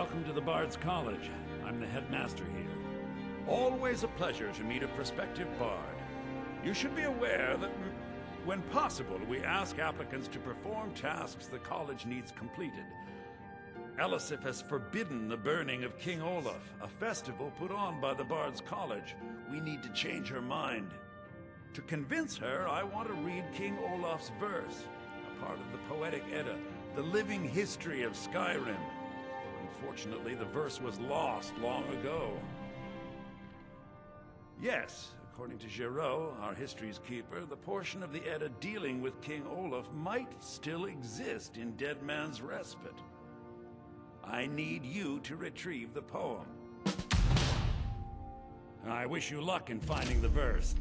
Welcome to the Bard's College. I'm the headmaster here. Always a pleasure to meet a prospective bard. You should be aware that, when possible, we ask applicants to perform tasks the college needs completed. Elisif has forbidden the burning of King Olaf, a festival put on by the Bard's College. We need to change her mind. To convince her, I want to read King Olaf's verse, a part of the Poetic Edda, the living history of Skyrim. Unfortunately, the verse was lost long ago. Yes, according to Giraud, our history's keeper, the portion of the Edda dealing with King Olaf might still exist in Dead Man's Respite. I need you to retrieve the poem. I wish you luck in finding the verse.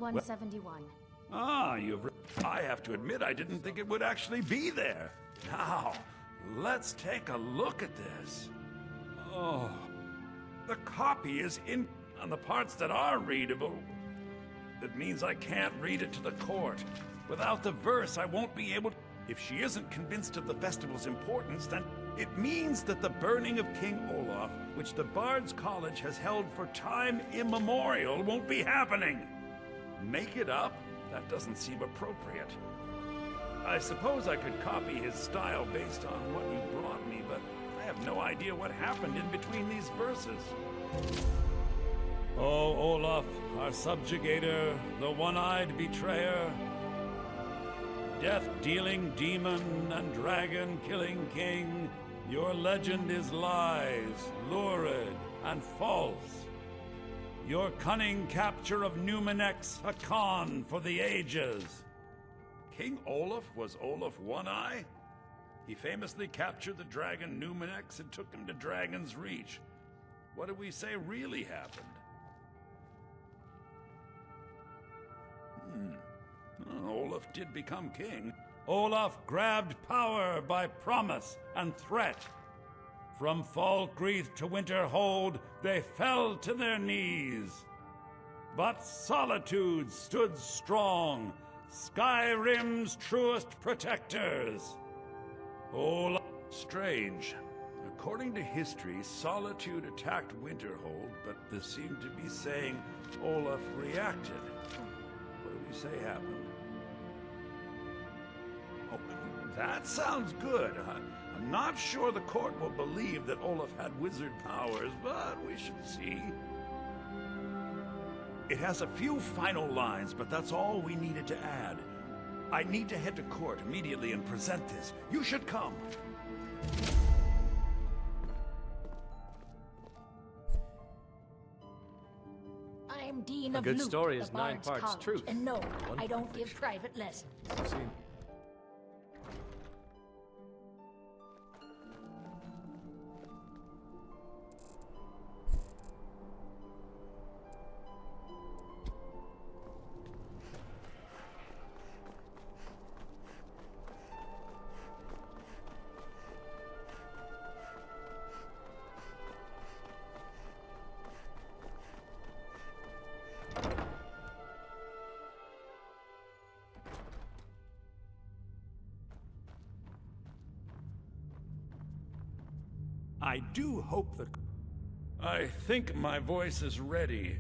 171. I have to admit, I didn't think it would actually be there. Now, let's take a look at this. Oh, the copy is in on the parts that are readable. It means I can't read it to the court. Without the verse, I won't be able to. If she isn't convinced of the festival's importance, then it means that the burning of King Olaf, which the Bard's College has held for time immemorial, won't be happening. Make it up? That doesn't seem appropriate. I suppose I could copy his style based on what you brought me, but I have no idea what happened in between these verses. Oh, Olaf, our subjugator, the one-eyed betrayer, death-dealing demon and dragon-killing king, your legend is lies, lurid, and false. Your cunning capture of Numenex, a con for the ages. King Olaf was Olaf One-Eye? He famously captured the dragon Numenex and took him to Dragon's Reach. What do we say really happened? Olaf did become king. Olaf grabbed power by promise and threat. From Falkreath to Winterhold, they fell to their knees. But Solitude stood strong, Skyrim's truest protectors. Olaf... Strange. According to history, Solitude attacked Winterhold, but this seemed to be saying Olaf reacted. What do we say happened? Oh, that sounds good. I'm not sure the court will believe that Olaf had wizard powers, but we should see. It has a few final lines, but that's all we needed to add. I need to head to court immediately and present this. You should come. I'm Dean A of good Loot, story the is 9 Bard's parts College. truth. And no, One I don't give fiction. private lessons. See. I do hope that... I think my voice is ready.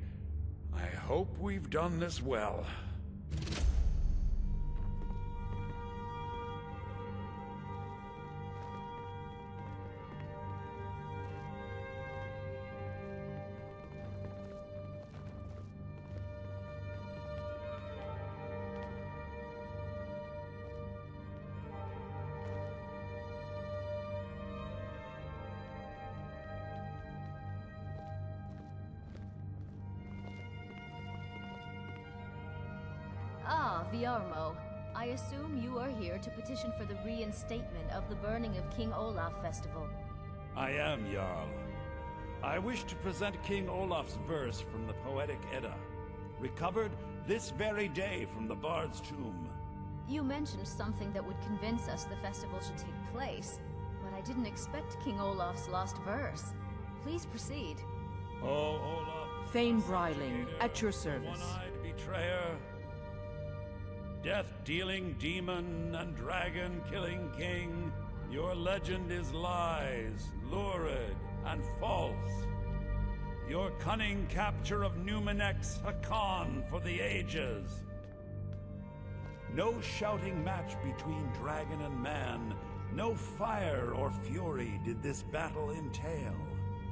I hope we've done this well. Ah, Viarmo. I assume you are here to petition for the reinstatement of the burning of King Olaf Festival. I am, Jarl. I wish to present King Olaf's verse from the Poetic Edda, recovered this very day from the Bard's tomb. You mentioned something that would convince us the festival should take place, but I didn't expect King Olaf's lost verse. Please proceed. Oh, Olaf... Thane Bryling, at your service. One-eyed betrayer, death-dealing demon and dragon-killing king, your legend is lies, lurid, and false. Your cunning capture of Numenex, a con for the ages. No shouting match between dragon and man, no fire or fury did this battle entail.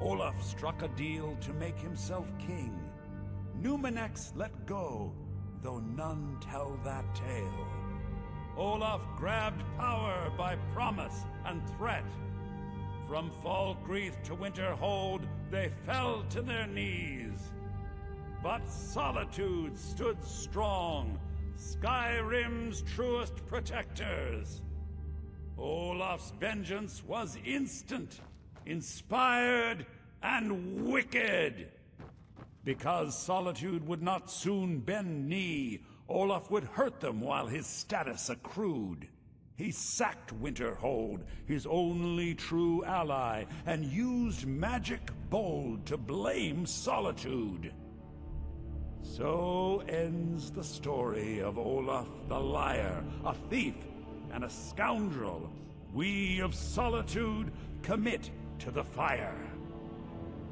Olaf struck a deal to make himself king. Numenex let go, though none tell that tale. Olaf grabbed power by promise and threat. From Falkreath to Winterhold, they fell to their knees. But Solitude stood strong, Skyrim's truest protectors. Olaf's vengeance was instant, inspired, and wicked. Because Solitude would not soon bend knee, Olaf would hurt them while his status accrued. He sacked Winterhold, his only true ally, and used magic bold to blame Solitude. So ends the story of Olaf the Liar, a thief and a scoundrel. We of Solitude commit to the fire.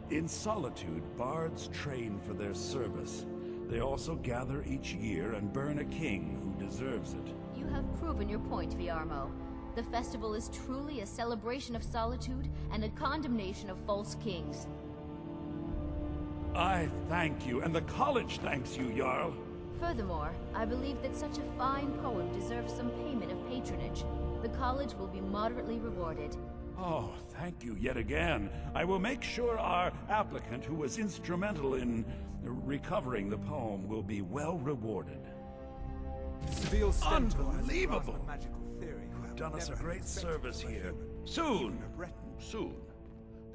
In Solitude, bards train for their service. They also gather each year and burn a king who deserves it. You have proven your point, Viarmo. The festival is truly a celebration of solitude and a condemnation of false kings. I thank you, and the college thanks you, Jarl. Furthermore, I believe that such a fine poem deserves some payment of patronage. The college will be moderately rewarded. Oh, thank you yet again. I will make sure our applicant, who was instrumental in recovering the poem, will be well rewarded. Seville Stentor has Unbelievable! grasped a magical theory. You have done us a Never great expected service to here. even Soon, a Breton. soon.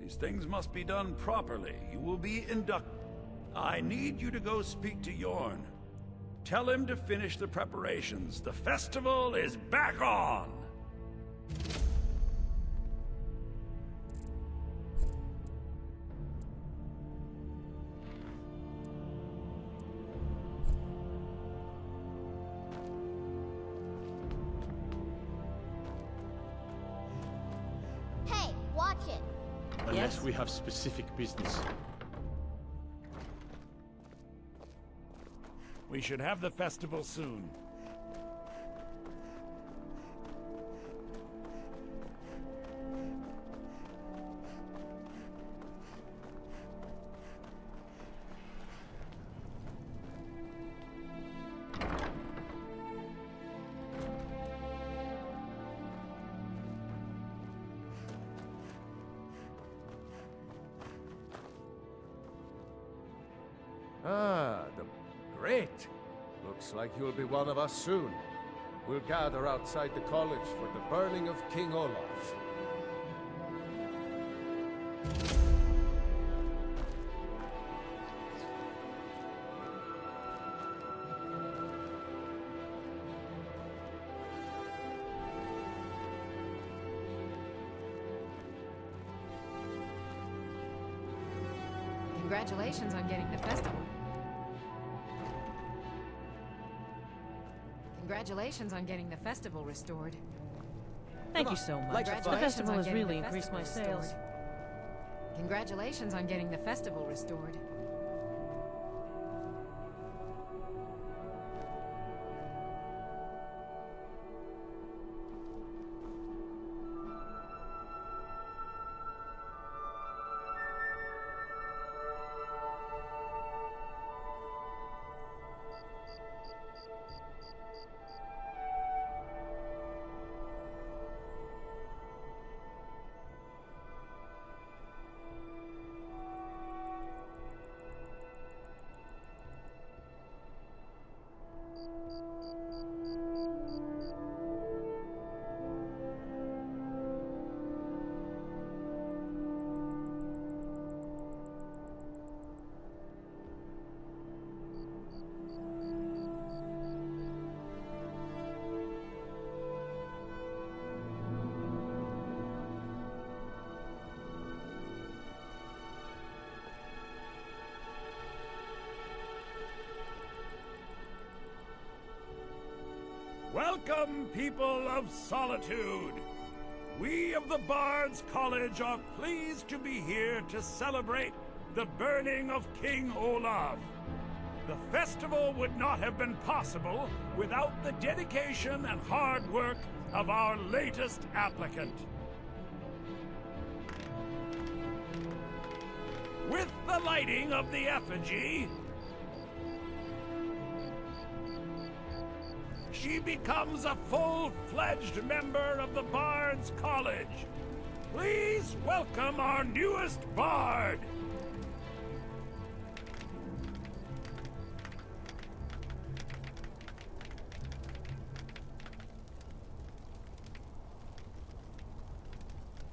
These things must be done properly. You will be inducted. I need you to go speak to Yorn. Tell him to finish the preparations. The festival is back on! Hey, watch it. Unless Yes? we have specific business. We should have the festival soon. Great. Looks like you'll be one of us soon. We'll gather outside the college for the burning of King Olaf. Congratulations on getting the festival. Congratulations on getting the festival restored. Thank you so much. Like The a fire. festival has getting really the increased my festival sales. restored. Congratulations on getting the festival restored. Welcome, people of Solitude! We of the Bards College are pleased to be here to celebrate the burning of King Olaf. The festival would not have been possible without the dedication and hard work of our latest applicant. With the lighting of the effigy, she becomes a full-fledged member of the Bards College. Please welcome our newest bard.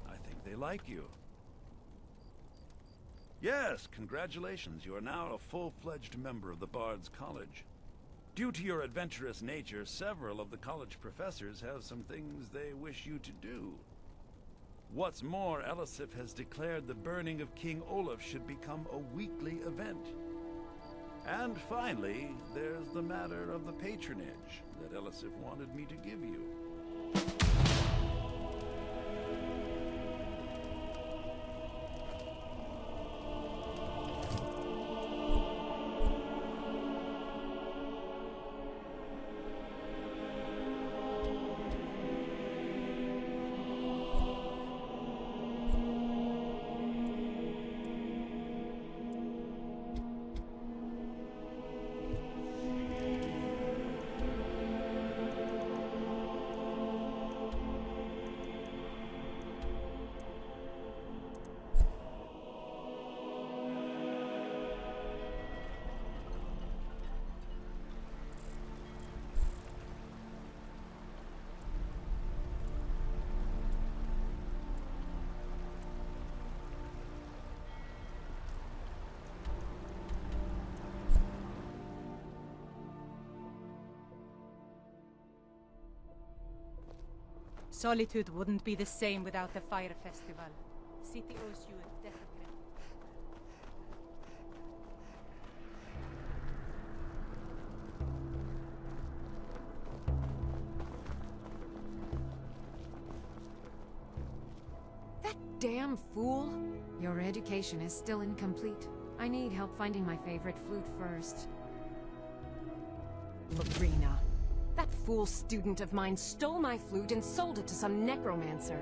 I think they like you. Yes, congratulations. You are now a full-fledged member of the Bard's College. Due to your adventurous nature, several of the college professors have some things they wish you to do. What's more, Elisif has declared the burning of King Olaf should become a weekly event. And finally, there's the matter of the patronage that Elisif wanted me to give you. Solitude wouldn't be the same without the fire festival. City owes you a debt of gratitude. That damn fool! Your education is still incomplete. I need help finding my favorite flute first. Lorena. That fool student of mine stole my flute and sold it to some necromancer.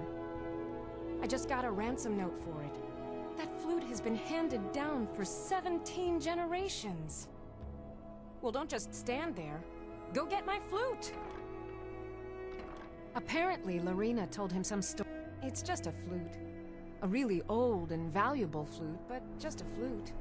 I just got a ransom note for it. That flute has been handed down for 17 generations. Well, don't just stand there. Go get my flute! Apparently, Lorena told him some story. It's just a flute. A really old and valuable flute, but just a flute.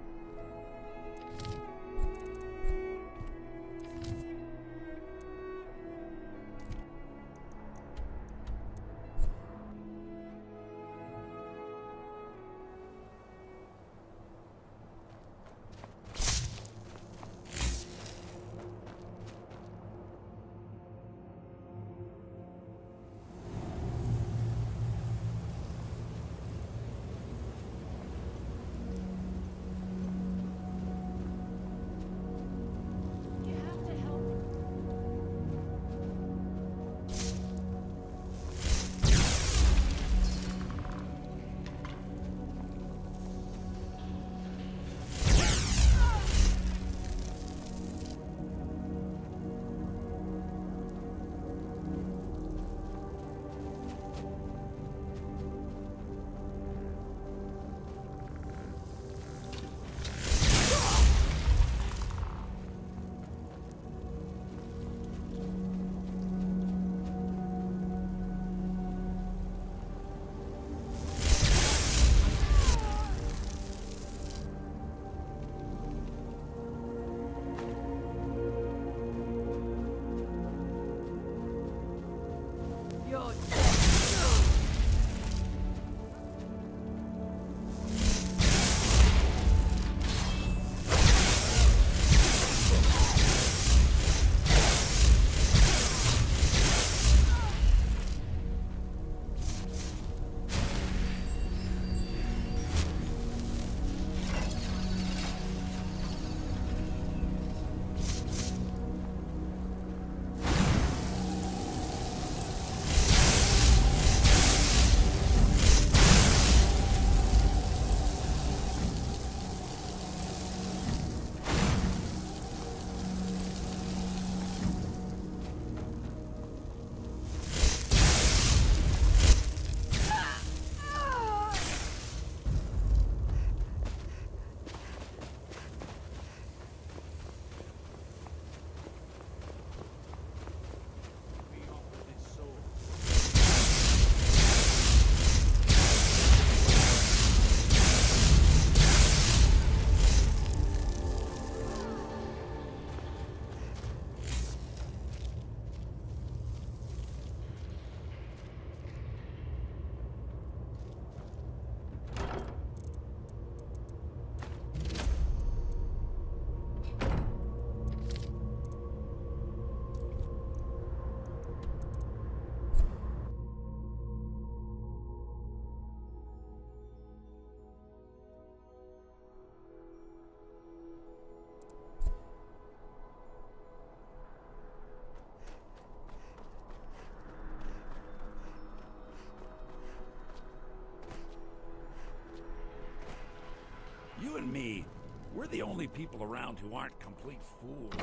you and me, we're the only people around who aren't complete fools.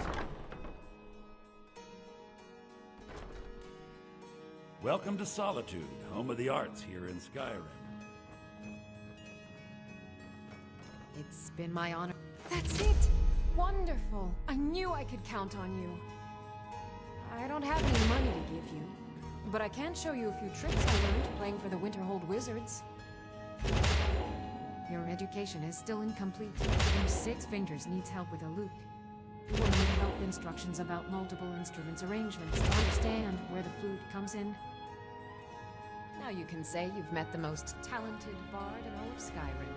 Welcome to Solitude, home of the arts here in Skyrim. It's been my honor. That's it! Wonderful! I knew I could count on you. I don't have any money to give you, but I can show you a few tricks I learned playing for the Winterhold Wizards. Your education is still incomplete. Your 6 fingers needs help with a lute. You will need help instructions about multiple instruments arrangements to understand where the flute comes in. Now you can say you've met the most talented bard in all of Skyrim.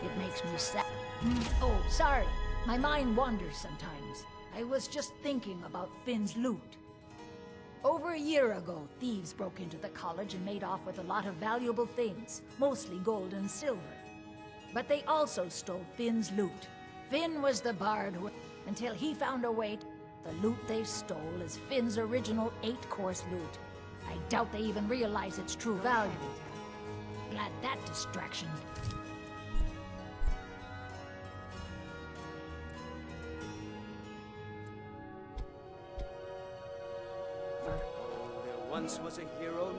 It makes me sad. Oh, sorry. My mind wanders sometimes. I was just thinking about Finn's loot. Over a year ago, thieves broke into the college and made off with a lot of valuable things, mostly gold and silver. But they also stole Finn's loot. Finn was the bard who... until he found a way... The loot they stole is Finn's original 8-course loot. I doubt they even realize its true value. Glad that distraction... There once was a hero.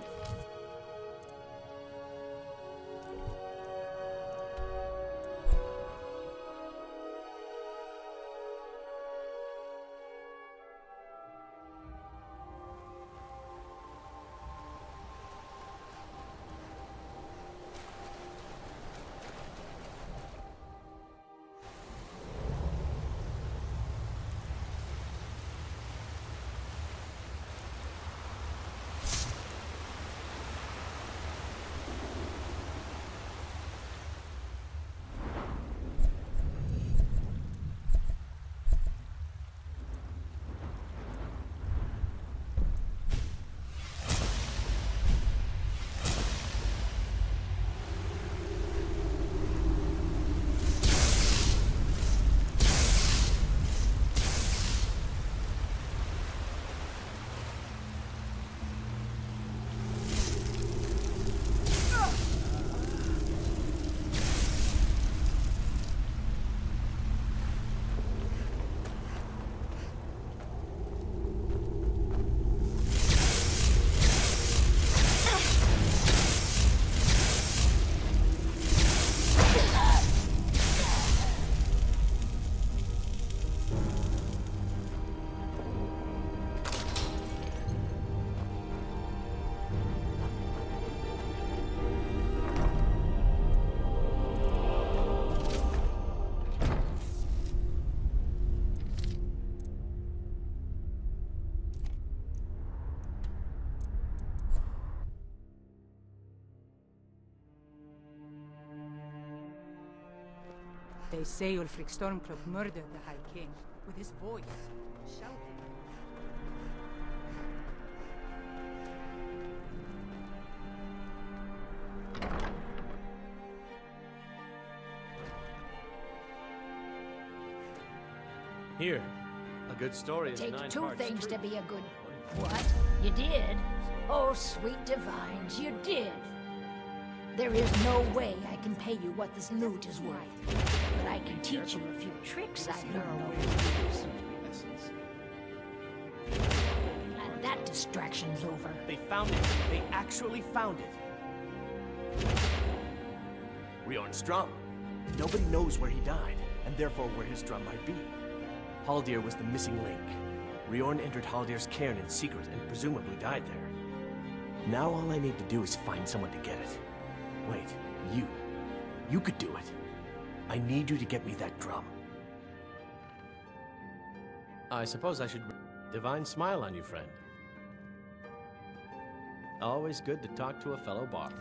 They say Ulfric Stormcloak murdered the High King with his voice, shouting. Here, a good story is Take 9 two parts things true. to be a good... What? You did? Oh, sweet divines, you did. There is no way I can pay you what this loot is worth. But I can teach you a few tricks I've learned over the years. Glad that distraction's over. They found it. They actually found it. Riorn's drum. Nobody knows where he died, and therefore where his drum might be. Haldir was the missing link. Riorn entered Haldir's cairn in secret and presumably died there. Now all I need to do is find someone to get it. Wait, you. You could do it. I need you to get me that drum. I suppose I should... Divine smile on you, friend. Always good to talk to a fellow bard.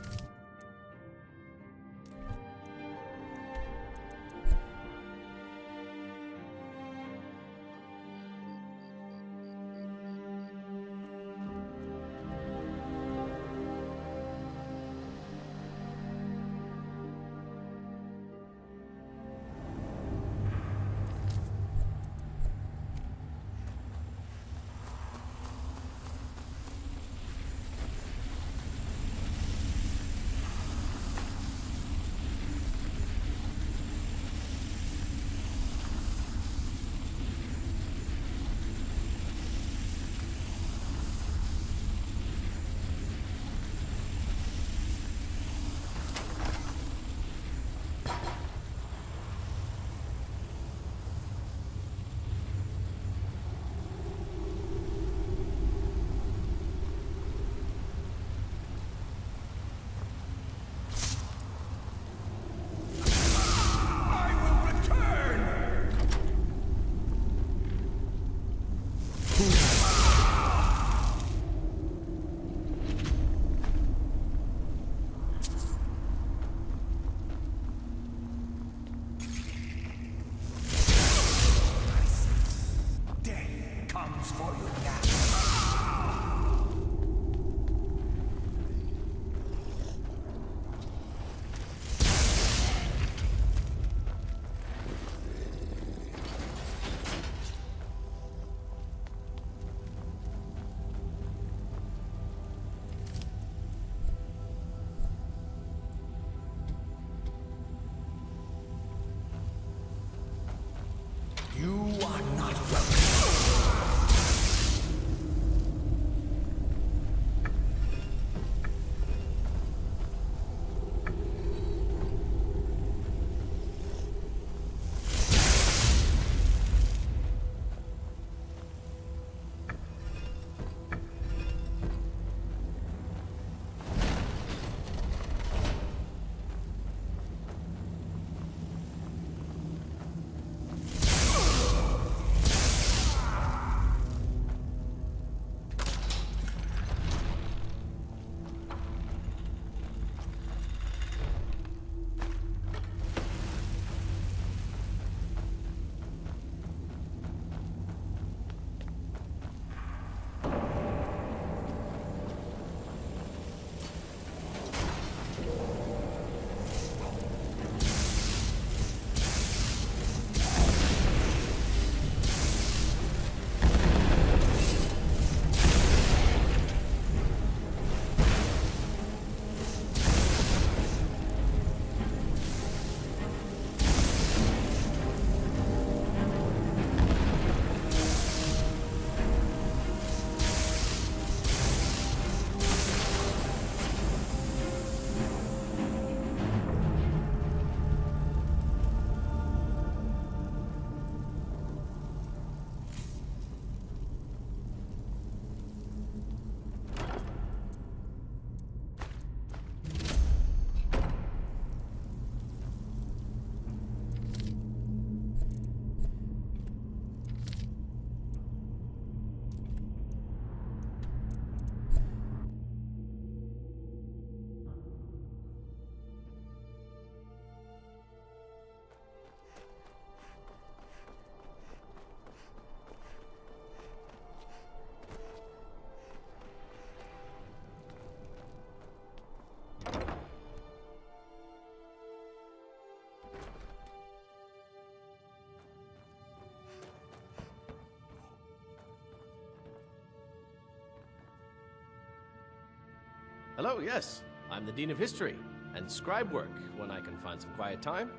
Hello, yes. I'm the Dean of History, and scribe work when I can find some quiet time.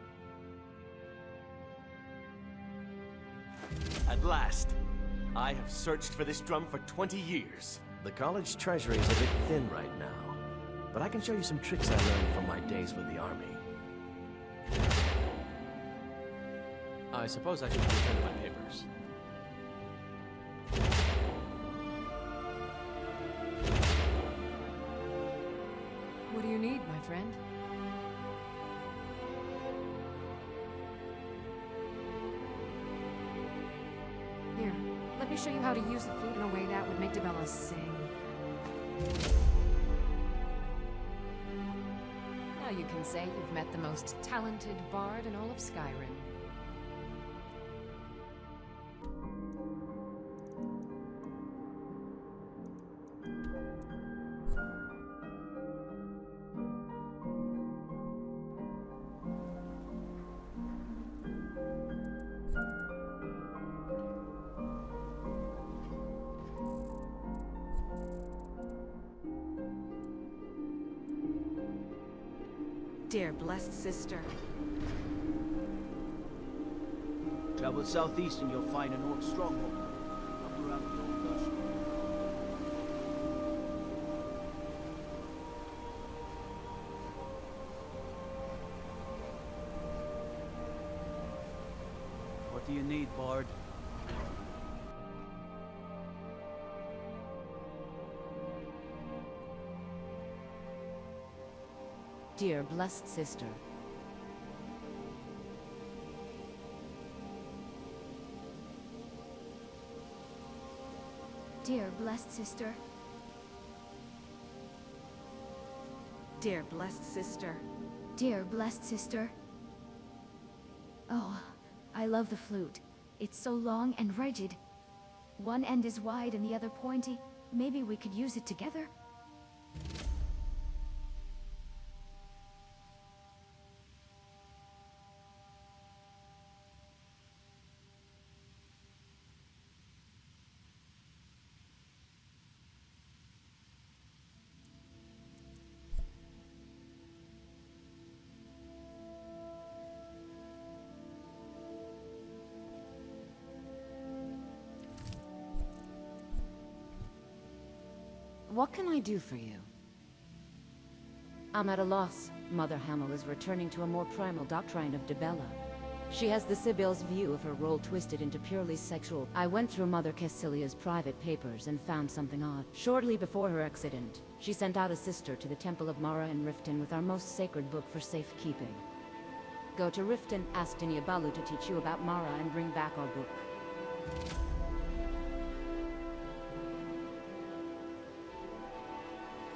At last! I have searched for this drum for 20 years. The college treasury is a bit thin right now, but I can show you some tricks I learned from my days with the army. I suppose I should return to my papers. What do you need, my friend? Here, let me show you how to use the flute in a way that would make Dibella sing. Now you can say you've met the most talented bard in all of Skyrim. Dear blessed sister. Travel southeast and you'll find an old stronghold. Up around the old Dutch. What do you need, Bard? Dear blessed sister. Dear blessed sister. Dear blessed sister. Dear blessed sister. Oh, I love the flute. It's so long and rigid. One end is wide and the other pointy. Maybe we could use it together? What can I do for you? I'm at a loss. Mother Hamel is returning to a more primal doctrine of Dibella. She has the Sibyl's view of her role twisted into purely sexual. I went through Mother Caecilia's private papers and found something odd. Shortly before her accident, she sent out a sister to the Temple of Mara in Riften with our most sacred book for safekeeping. Go to Riften, ask Dinyabalu to teach you about Mara, and bring back our book.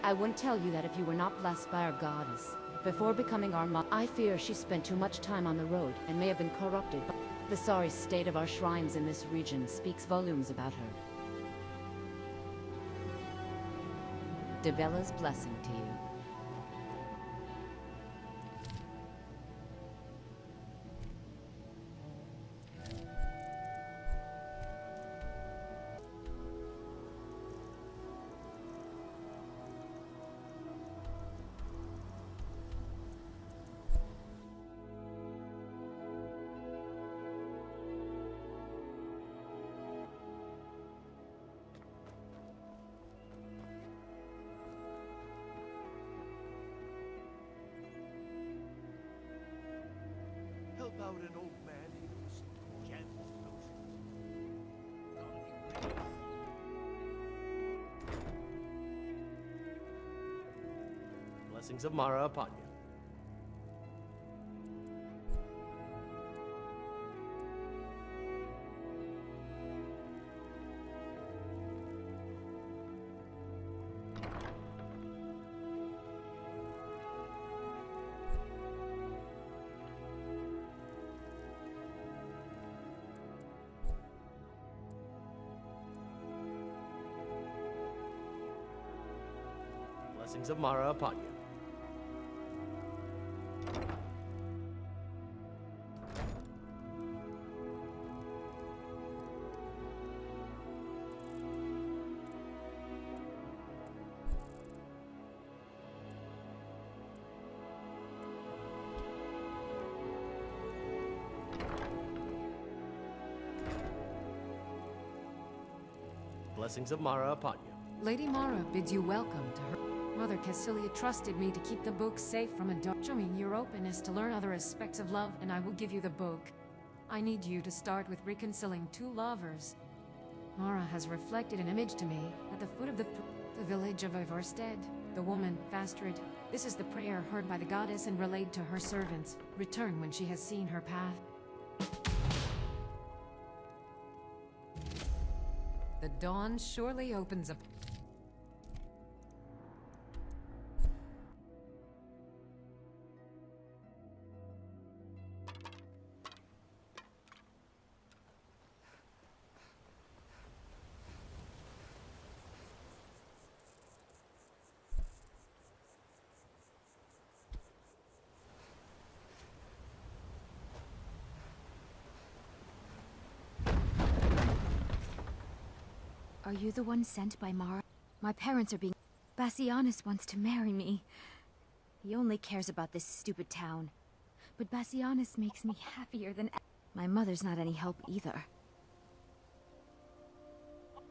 I wouldn't tell you that if you were not blessed by our goddess. Before becoming our mother, I fear she spent too much time on the road and may have been corrupted. The sorry state of our shrines in this region speaks volumes about her. Dibella's blessing to you. Help out an old man who's gentle Blessings of Mara upon you. Blessings of Mara upon you. Blessings of Mara upon you. Lady Mara bids you welcome to her. Mother Cassilia trusted me to keep the book safe from a dark. Show me your openness to learn other aspects of love, and I will give you the book. I need you to start with reconciling two lovers. Mara has reflected an image to me at the foot of the village of Ivarstead. The woman, Fastrid. This is the prayer heard by the goddess and relayed to her servants. Return when she has seen her path. The dawn surely opens up. Are you the one sent by Mara? My parents are being... Bassianus wants to marry me. He only cares about this stupid town. But Bassianus makes me happier than... My mother's not any help either.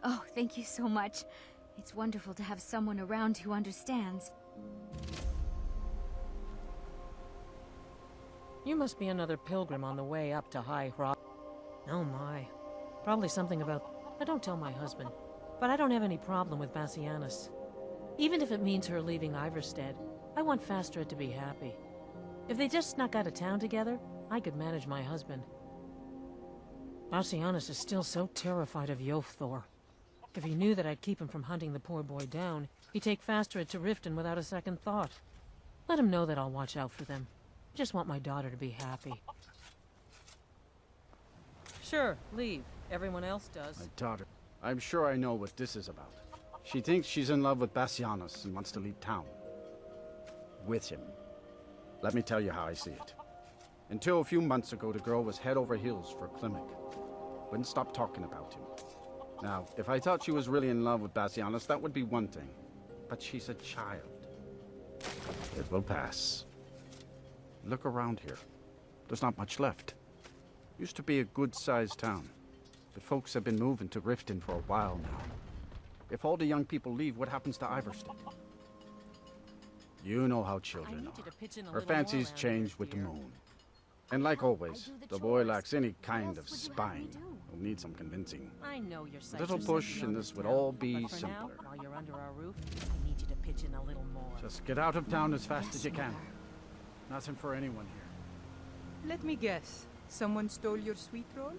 Oh, thank you so much. It's wonderful to have someone around who understands. You must be another pilgrim on the way up to High Rock. Oh my. Probably something about... I don't tell my husband. But I don't have any problem with Bassianus. Even if it means her leaving Ivarstead, I want Fastrid to be happy. If they just snuck out of town together, I could manage my husband. Bassianus is still so terrified of Yofthor. If he knew that I'd keep him from hunting the poor boy down, he'd take Fastrid to Riften without a second thought. Let him know that I'll watch out for them. I just want my daughter to be happy. Sure, leave. Everyone else does. My daughter. I'm sure I know what this is about. She thinks she's in love with Bassianus and wants to leave town. With him. Let me tell you how I see it. Until a few months ago, the girl was head over heels for Klimek. Wouldn't stop talking about him. Now, if I thought she was really in love with Bassianus, that would be one thing. But she's a child. It will pass. Look around here. There's not much left. Used to be a good-sized town. But folks have been moving to Riften for a while now. If all the young people leave, what happens to Ivarstead? You know how children are. Her fancies change with the moon. And like always, the boy lacks any kind of spine. He'll need some convincing. I know your A little push and this would all be simpler. While you're under our roof, I need you to pitch in a little more. Just get out of town as fast as you can. Nothing for anyone here. Let me guess. Someone stole your sweet roll?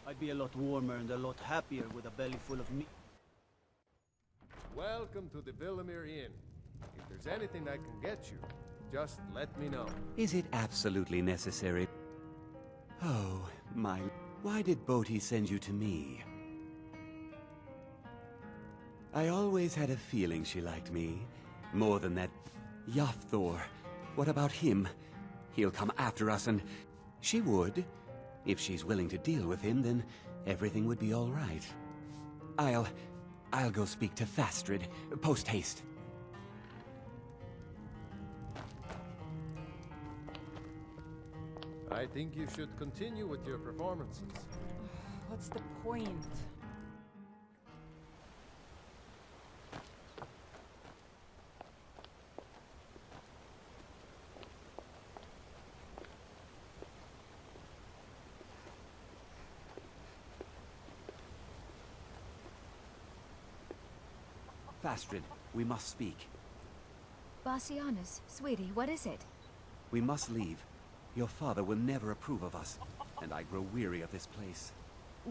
I'd be a lot warmer and a lot happier with a belly full of meat. Welcome to the Villamere Inn. If there's anything I can get you, just let me know. Is it absolutely necessary? Oh, my... Why did Bodhi send you to me? I always had a feeling she liked me. More than that... Yofthor. What about him? He'll come after us and... She would. If she's willing to deal with him, then everything would be all right. I'll go speak to Fastrid, post-haste. I think you should continue with your performances. What's the point? Fastrid, we must speak. Bassianus, sweetie, what is it? We must leave. Your father will never approve of us, and I grow weary of this place.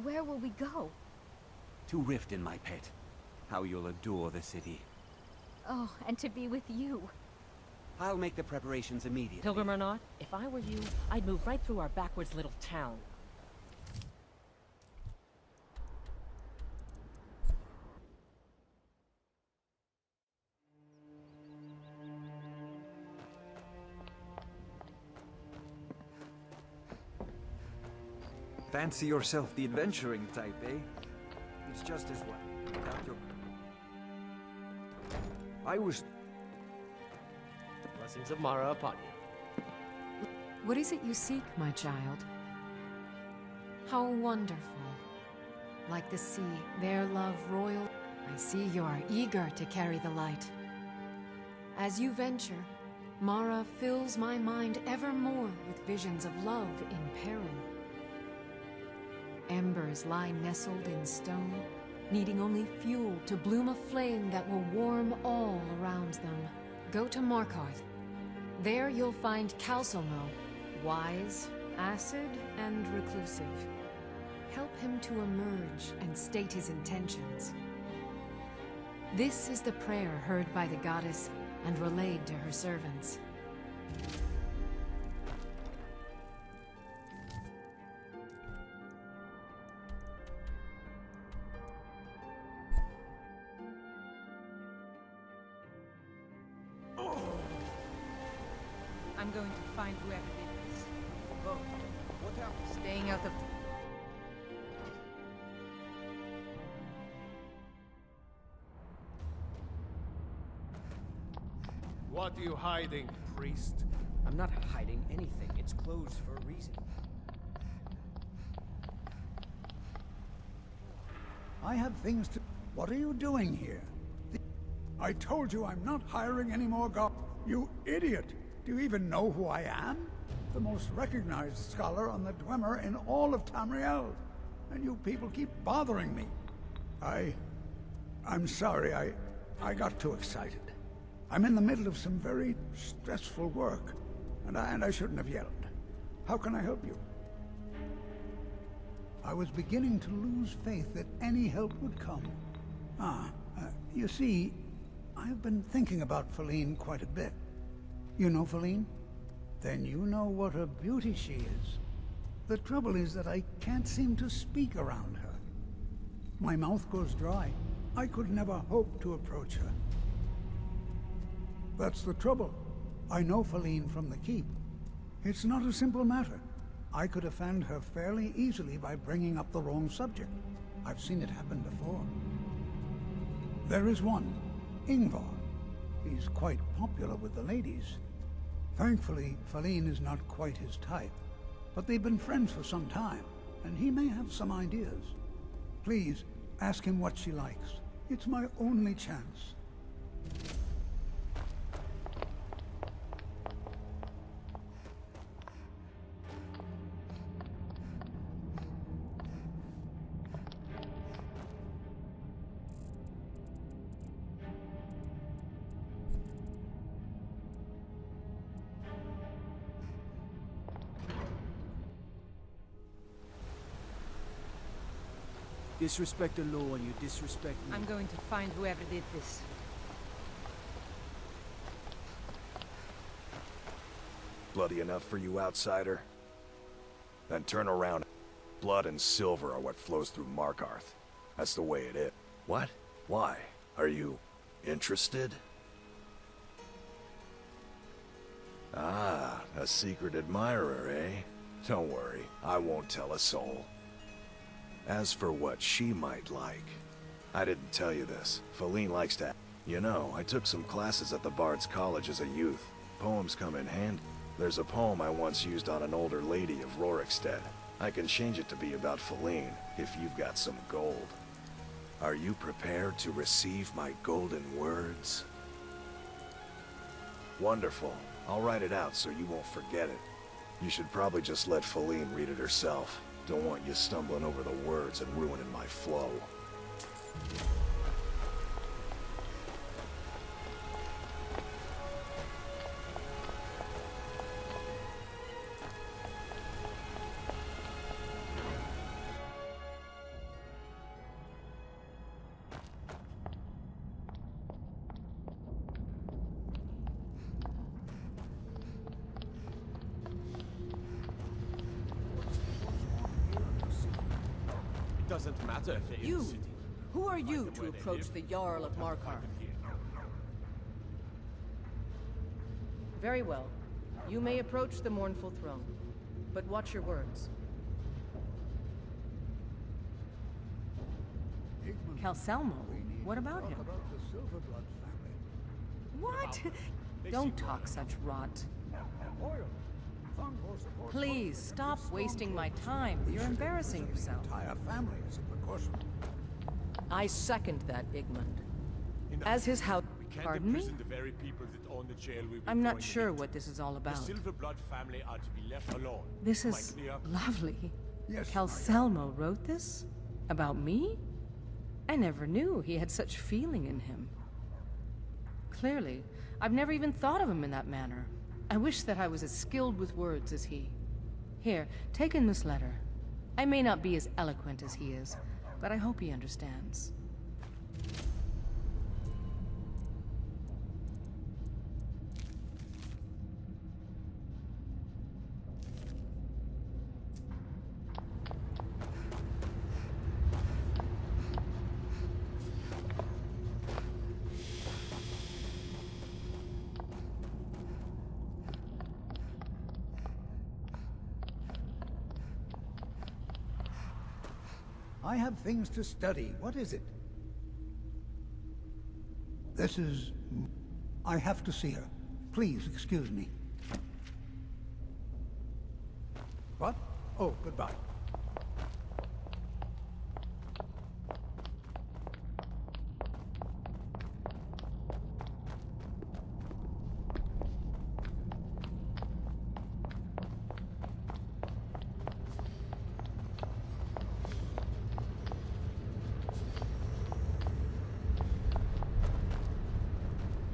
Where will we go? To Riften, my pet. How you'll adore the city. Oh, and to be with you. I'll make the preparations immediately. Pilgrim or not, if I were you, I'd move right through our backwards little town. Fancy yourself the adventuring type, eh? It's just as well. Without your... I was... Blessings of Mara upon you. What is it you seek, my child? How wonderful. Like the sea, their love royal. I see you are eager to carry the light. As you venture, Mara fills my mind ever more with visions of love in peril. Embers lie nestled in stone, needing only fuel to bloom a flame that will warm all around them. Go to Markarth. There you'll find Calcelmo, wise, acid, and reclusive. Help him to emerge and state his intentions. This is the prayer heard by the goddess and relayed to her servants. I'm going to find whoever did this. Oh, what happened? Staying out of... What are you hiding, priest? I'm not hiding anything. It's closed for a reason. I have things to... What are you doing here? I told you I'm not hiring any more You idiot! Do you even know who I am? The most recognized scholar on the Dwemer in all of Tamriel. And you people keep bothering me. I'm sorry, I got too excited. I'm in the middle of some very stressful work, and I shouldn't have yelled. How can I help you? I was beginning to lose faith that any help would come. You see, I've been thinking about Feline quite a bit. You know Feline? Then you know what a beauty she is. The trouble is that I can't seem to speak around her. My mouth goes dry. I could never hope to approach her. That's the trouble. I know Feline from the Keep. It's not a simple matter. I could offend her fairly easily by bringing up the wrong subject. I've seen it happen before. There is one, Ingvar. He's quite popular with the ladies. Thankfully, Feline is not quite his type, but they've been friends for some time, and he may have some ideas. Please, ask him what she likes. It's my only chance. Disrespect the law and you disrespect me. I'm going to find whoever did this. Bloody enough for you, outsider? Then turn around. Blood and silver are what flows through Markarth. That's the way it is. What? Why? Are you interested? Ah, a secret admirer, eh? Don't worry, I won't tell a soul. As for what she might like, I didn't tell you this. Feline likes to... You know, I took some classes at the Bard's College as a youth. Poems come in handy. There's a poem I once used on an older lady of Rorikstead. I can change it to be about Feline, if you've got some gold. Are you prepared to receive my golden words? Wonderful. I'll write it out so you won't forget it. You should probably just let Feline read it herself. Don't want you stumbling over the words and ruining my flow. Doesn't matter if it You! is city. Who are you to approach the Jarl of Markarth? Very well. You may approach the mournful throne, but watch your words. Calcelmo? What about him? What? Don't talk such rot. Please, stop wasting my time. You're embarrassing yourself. Entire family as a precaution. I second that, Igmund. As his house... Pardon me? The very people that own the jail we've been I'm not throwing sure into. what this is all about. The Silverblood family are to be left alone. This Am I is clear? lovely. Yes, Calcelmo wrote this? About me? I never knew he had such feeling in him. Clearly, I've never even thought of him in that manner. I wish that I was as skilled with words as he. Here, take in this letter. I may not be as eloquent as he is, but I hope he understands. I have things to study. What is it? This is... I have to see her. Please, excuse me. What? Oh, goodbye.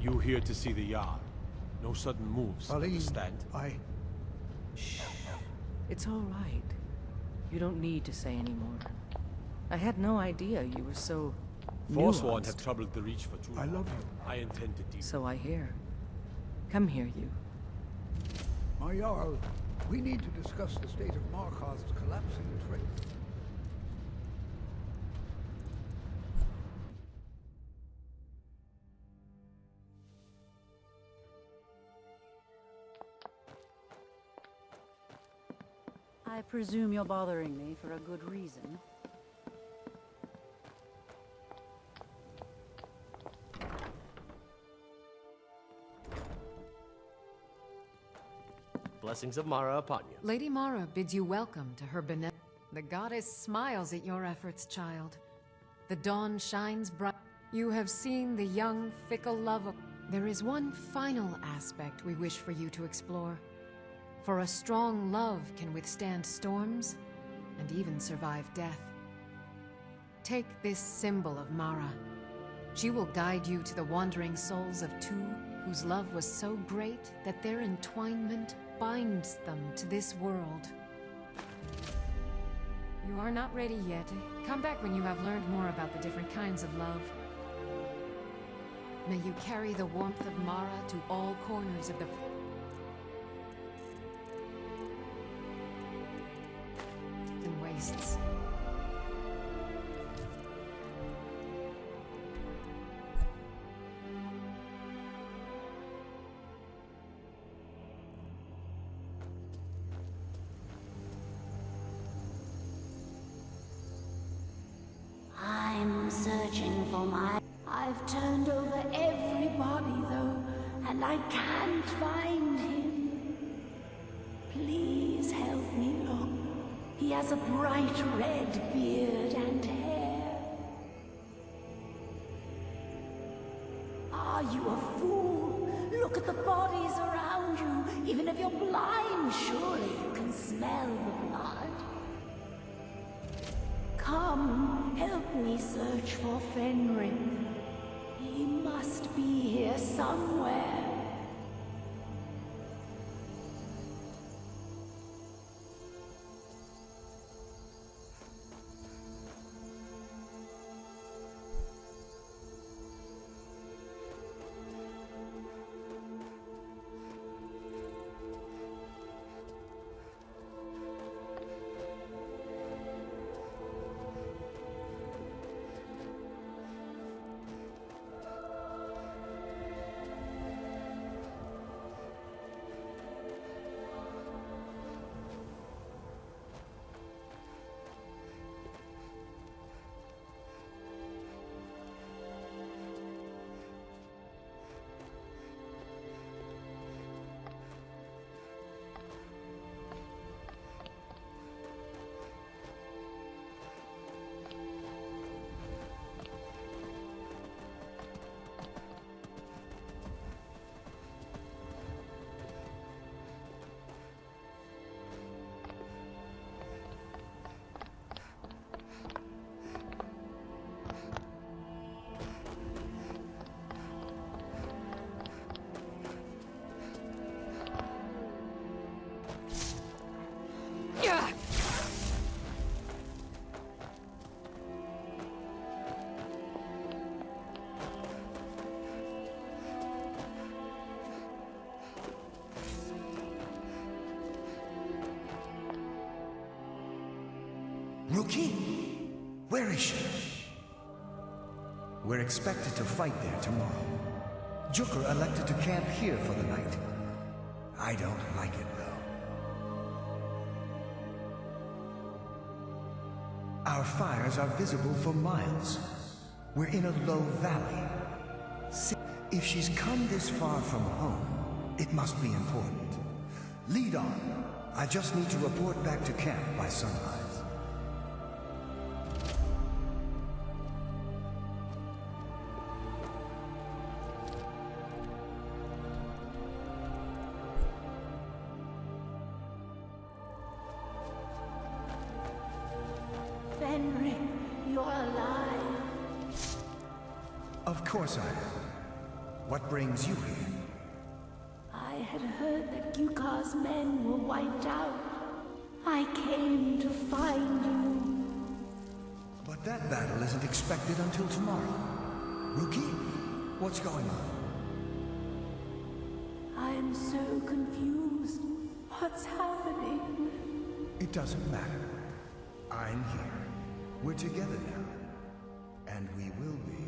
You here to see the yard. No sudden moves, understand? Shh. It's all right. You don't need to say any more. I had no idea you were so... Forsworn nuanced. have troubled the Reach for too long. I love you. I intend to deal. So I hear. Come here, you. My Jarl, we need to discuss the state of Markarth's collapsing trade. I presume you're bothering me for a good reason. Blessings of Mara upon you. Lady Mara bids you welcome to her benevolence. The goddess smiles at your efforts, child. The dawn shines bright. You have seen the young, fickle love of... There is one final aspect we wish for you to explore. For a strong love can withstand storms, and even survive death. Take this symbol of Mara. She will guide you to the wandering souls of two whose love was so great that their entwinement binds them to this world. You are not ready yet. Come back when you have learned more about the different kinds of love. May you carry the warmth of Mara to all corners of the... and wastes. I'm searching for my... I've turned over every body, though, and I can't find him. Please help me look. He has a bright red beard and hair. Are you a fool? Look at the bodies around you. Even if you're blind, surely you can smell the blood. Come, help me search for Fenrir. He must be here somewhere. Rookie? Where is she? We're expected to fight there tomorrow. Joker elected to camp here for the night. I don't like it, though. Our fires are visible for miles. We're in a low valley. If she's come this far from home, it must be important. Lead on. I just need to report back to camp by sunrise. Fenric, you're alive. Of course I am. What brings you here? I had heard that Gyukar's men were wiped out. I came to find you. But that battle isn't expected until tomorrow. Rookie, what's going on? I'm so confused. What's happening? It doesn't matter. I'm here. We're together now. And we will be.